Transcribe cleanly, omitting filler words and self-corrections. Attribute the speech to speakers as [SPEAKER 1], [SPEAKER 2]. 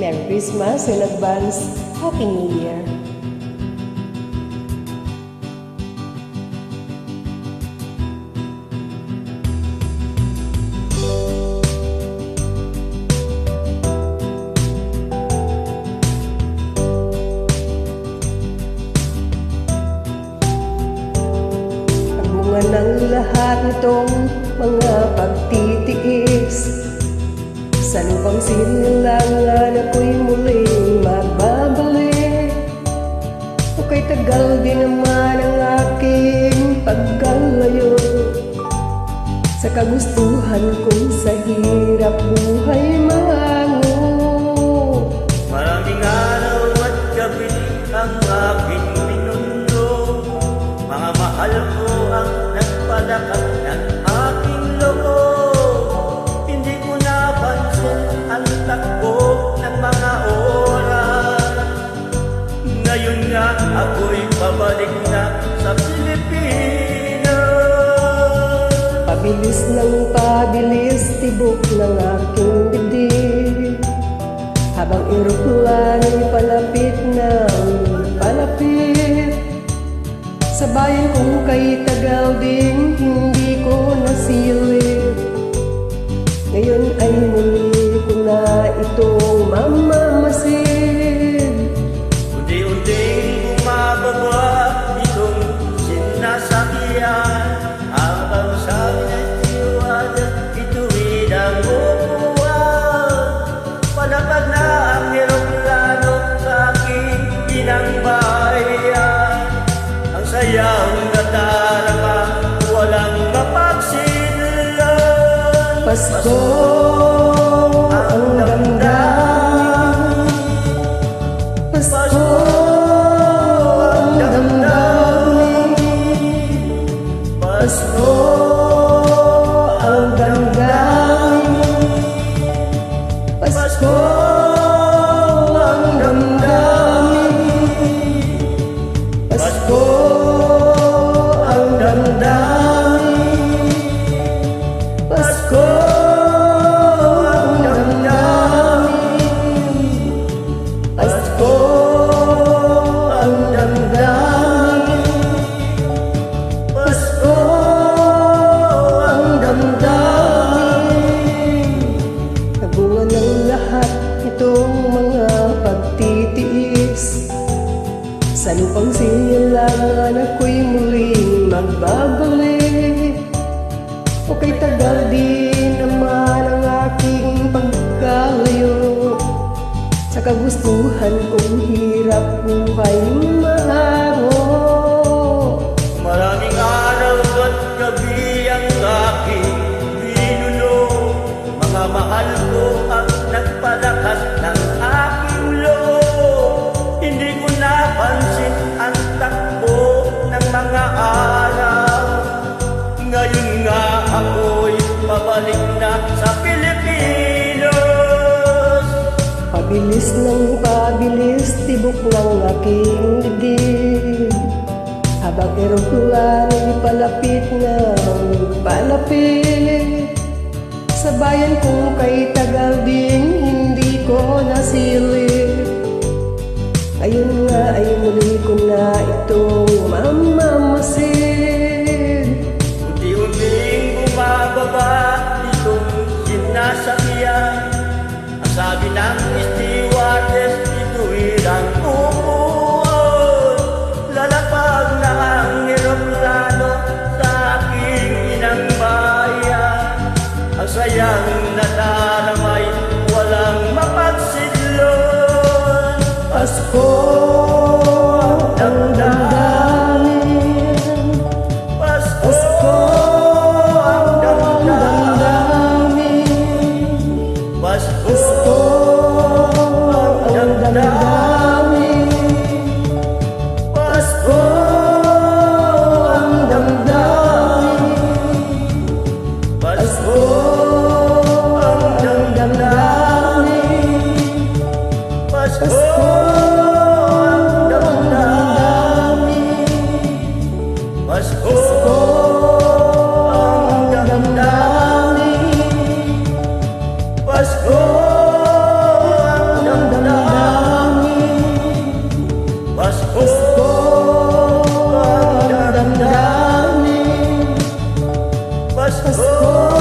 [SPEAKER 1] Merry Christmas in advance. Happy New Year! Bunga ng lahat nitong mga pagtitiis, sa lupang sinilangan ako'y muling magbabalik. O kay tagal din naman ang aking pagkalayo sa kagustuhan kong sa hirap buhay mahango.
[SPEAKER 2] Maraming araw at gabi ang aking minundo, mga mahal ko ang nagpalakas ng aking loob. Hindi ko napansin ang takbo ng mga oras. Ngayon nga ako'y pabalik na sa Pilipinas.
[SPEAKER 1] Pabilis ng pabilis, tibok ng aking bibig, habang eroplano'y palapit ng palapit. Sa bayan kong kay tagal din hindi ko nasilip. Ngayon ay muli ko na itong mamamasid.
[SPEAKER 2] Unti-unting bumababa itong sinasakyan, habang sabi ng stewardess ituwid ang upuan. Palapag na ang eroplano sa aking pinangbayan. Ang sayang nadarama, walang mapagsilan.
[SPEAKER 1] Pasko ang damdamin, Pasko ang damdamin, Pasko ang damdamin, Pasko ang damdamin, Pasko ang damdamin, Pasko ang damdamin, Pasko ang damdamin, Pasko ang damdamin. Nabunga ng lahat itong mga pagtitiis, sa lupang sinilangan ako'y muling magbabalik. O kay tagal din naman ang aking pagkalayo sa kagustuhan kong hirap buhay mahango.
[SPEAKER 2] Maraming araw at gabi ang aking binulo, mga mahal ko ang nagpalakas ng aking loob. Hindi ko napansin ang takbo ng mga araw. Ngayon nga ako'y pabalik na sa Pilipinas.
[SPEAKER 1] Pabilis ng pabilis, tibok ng aking dibdib, habang eroplano'y palapit ng palapit. Sa bayan kong kay tagal din hindi ko nasilip. Ngayon nga ay muli ko na itong mamamasid.
[SPEAKER 2] Unti-unting bumababa itong sinasakyan. Ang sabi ng stewardess, ituwid ang upuan. Lalapag na ang eroplano sa aking inangbayan. Ang sayang nadaramay, walang mapagsidlon.
[SPEAKER 1] Pasko ang damdamin,
[SPEAKER 2] Pasko ang
[SPEAKER 1] damdamin,
[SPEAKER 2] Pasko
[SPEAKER 1] ang damdamin, Pasko ang damdamin,
[SPEAKER 2] Pasko
[SPEAKER 1] ang damdamin,
[SPEAKER 2] Pasko ang damdamin, Pasko ang damdamin, Pasko ang damdamin.
[SPEAKER 1] Pasko